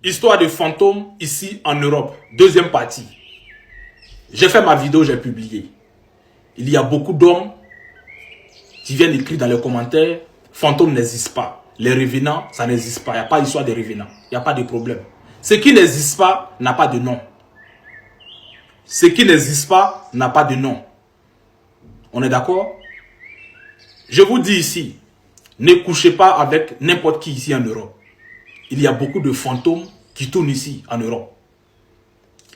Histoire de fantômes ici en Europe. Deuxième partie. J'ai fait ma vidéo, j'ai publié. Il y a beaucoup d'hommes qui viennent écrire dans les commentaires, fantômes n'existent pas. Les revenants, ça n'existe pas. Il n'y a pas d'histoire de revenants. Il n'y a pas de problème. Ce qui n'existe pas n'a pas de nom. Ce qui n'existe pas n'a pas de nom. On est d'accord? Je vous dis ici, ne couchez pas avec n'importe qui ici en Europe. Il y a beaucoup de fantômes qui tournent ici en Europe.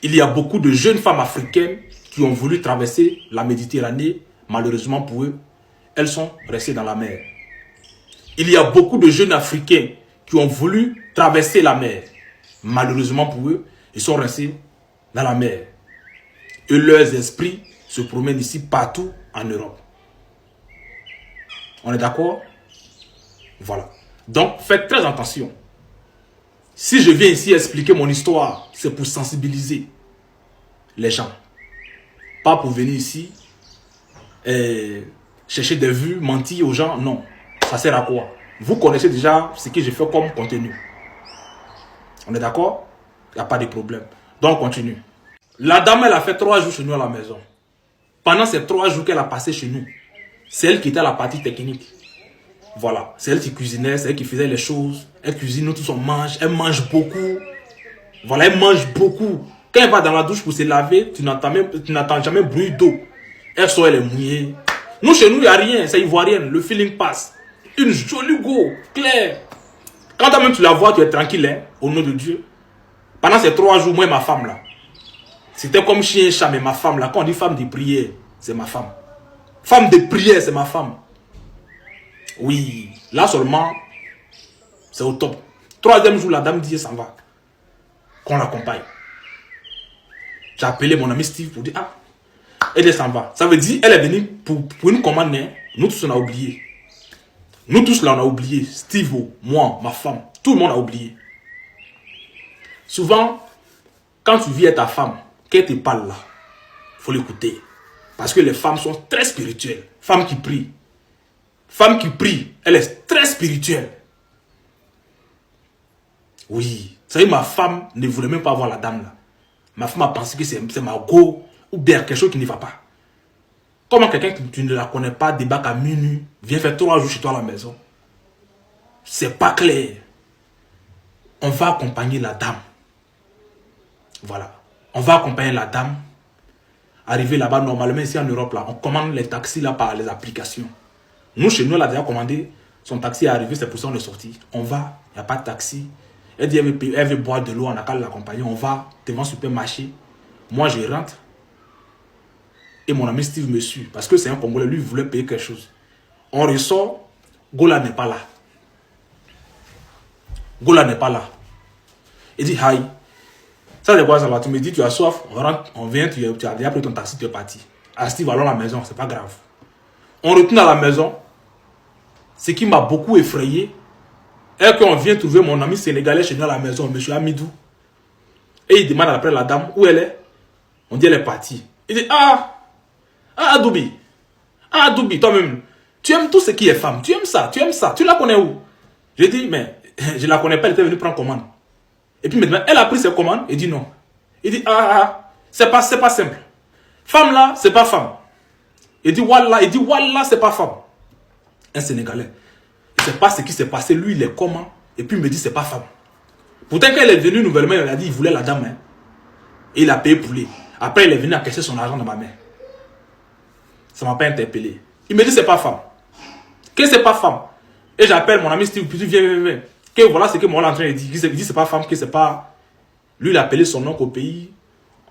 Il y a beaucoup de jeunes femmes africaines qui ont voulu traverser la Méditerranée. Malheureusement pour eux, elles sont restées dans la mer. Il y a beaucoup de jeunes africains qui ont voulu traverser la mer. Malheureusement pour eux, ils sont restés dans la mer. Et leurs esprits se promènent ici partout en Europe. On est d'accord? Voilà. Donc, faites très attention. Si je viens ici expliquer mon histoire, c'est pour sensibiliser les gens. Pas pour venir ici chercher des vues, mentir aux gens. Non. Ça sert à quoi? Vous connaissez déjà ce que j'ai fait comme contenu. On est d'accord? Il n'y a pas de problème. Donc, on continue. La dame, elle a fait 3 jours chez nous à la maison. Pendant ces 3 jours qu'elle a passé chez nous, c'est elle qui était à la partie technique. Voilà. C'est elle qui cuisinait, c'est elle qui faisait les choses. Elle cuisine, nous tous on mange. Elle mange beaucoup. Voilà, elle mange beaucoup. Quand elle va dans la douche pour se laver, tu n'entends jamais bruit d'eau. Elle sort, elle est mouillée. Nous, chez nous, il n'y a rien. C'est ivoirienne. Le feeling passe. Une jolie go, claire. Quand toi-même tu la vois, tu es tranquille, hein, au nom de Dieu. Pendant ces 3 jours, moi et ma femme là, c'était comme chien et chat, mais ma femme là, quand on dit femme de prière, c'est ma femme. Femme de prière, c'est ma femme. Oui, là seulement, c'est au top. 3e jour, la dame dit, ça va. Qu'on l'accompagne. J'ai appelé mon ami Steve pour dire, ah, elle s'en va. Ça veut dire, elle est venue pour une commande, hein. Nous tous on a oublié. Nous tous là on a oublié. Steve, moi, ma femme, tout le monde a oublié. Souvent, quand tu vis avec ta femme, qu'elle te parle là, il faut l'écouter. Parce que les femmes sont très spirituelles. Femme qui prie. Femme qui prie, elle est très spirituelle. Oui. Vous savez, ma femme ne voulait même pas voir la dame là. Ma femme a pensé que c'est ma go ou bien quelque chose qui ne va pas. Comment quelqu'un que tu ne la connais pas débarque à minuit, vient faire 3 jours chez toi à la maison? C'est pas clair. On va accompagner la dame. Voilà. On va accompagner la dame. Arriver là-bas, normalement ici en Europe, là, on commande les taxis là par les applications. Nous, chez nous, elle a déjà commandé. Son taxi est arrivé, c'est pour ça qu'on est sorti. On va, il n'y a pas de taxi. Elle dit elle veut boire de l'eau, on n'a qu'à l'accompagner. On va devant le supermarché. Moi, je rentre. Et mon ami Steve me suit. Parce que c'est un Congolais, lui, il voulait payer quelque chose. On ressort, Gola n'est pas là. Gola n'est pas là. Il dit, hi. Ça, c'est quoi ça va? Tu me dis, tu as soif, on rentre, on vient, tu as déjà pris ton taxi, tu es parti. Ah, Steve, allons à la maison, c'est pas grave. On retourne à la maison. Ce qui m'a beaucoup effrayé est qu'on vient trouver mon ami sénégalais chez nous à la maison, M. Amidou. Et il demande après la dame où elle est. On dit elle est partie. Il dit, Adoubi, toi-même, tu aimes tout ce qui est femme, tu aimes ça, tu la connais où? Je dis, mais je la connais pas, elle était venue prendre commande. Et puis maintenant, elle a pris ses commandes, il dit non. Il dit, c'est pas simple. Femme là, c'est pas femme. Il dit, Wallah, c'est pas femme. Un Sénégalais. Il ne sait pas ce qui s'est passé, lui, il est comment, et puis il me dit, c'est pas femme. Pourtant, quand elle est venue nouvellement, il a dit, il voulait la dame, hein. Et il a payé pour lui. Après, il est venu à cacher son argent dans ma main. Ça ne m'a pas interpellé. Il me dit, c'est pas femme. Que c'est pas femme. Et j'appelle mon ami Steve, puis il dit, viens. Que voilà ce que moi, l'entraîneur dit. Il dit, c'est pas femme, que c'est pas. Lui, il a appelé son oncle au pays.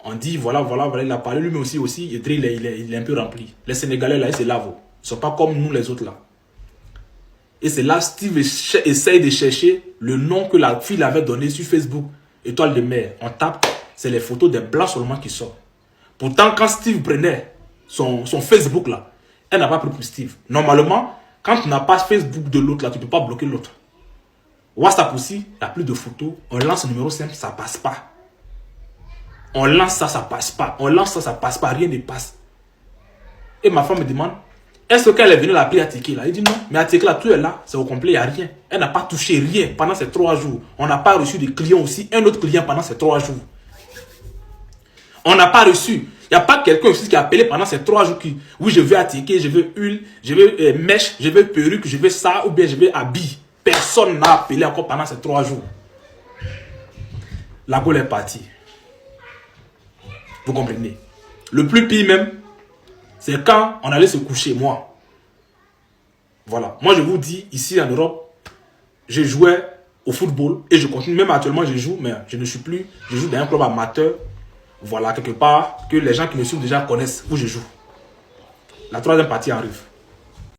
On dit, voilà, il a parlé. Lui, mais aussi, il est un peu rempli. Les Sénégalais, là, ils se lavent. Ils ne sont pas comme nous, les autres, là. Et c'est là, Steve essaye de chercher le nom que la fille avait donné sur Facebook. Étoile de mer. On tape, c'est les photos des blancs seulement qui sortent. Pourtant, quand Steve prenait son Facebook là, elle n'a pas pris pour Steve. Normalement, quand tu n'as pas Facebook de l'autre là, tu ne peux pas bloquer l'autre. WhatsApp aussi, il n'y a plus de photos. On lance le numéro simple, ça ne passe pas. On lance ça, ça ne passe pas. On lance ça, ça ne passe pas. Rien ne passe. Et ma femme me demande, Est-ce qu'elle est venue l'appeler Attiqué là? Il dit non, mais Attiqué là, tout est là, c'est au complet, il n'y a rien. Elle n'a pas touché rien pendant ces 3 jours. On n'a pas reçu de clients aussi, un autre client pendant ces 3 jours. On n'a pas reçu. Il n'y a pas quelqu'un aussi qui a appelé pendant ces 3 jours qui, oui, je veux Attiqué, je veux huile, je veux mèche, je veux perruque, je veux ça, ou bien je veux habit. Personne n'a appelé encore pendant ces 3 jours. La Gaule est partie. Vous comprenez? Le plus pire même, c'est quand on allait se coucher, moi. Voilà. Moi, je vous dis, ici en Europe, je jouais au football et je continue. Même actuellement, je joue, mais je ne suis plus. Je joue dans un club amateur. Voilà, quelque part, que les gens qui me suivent déjà connaissent où je joue. La troisième partie arrive.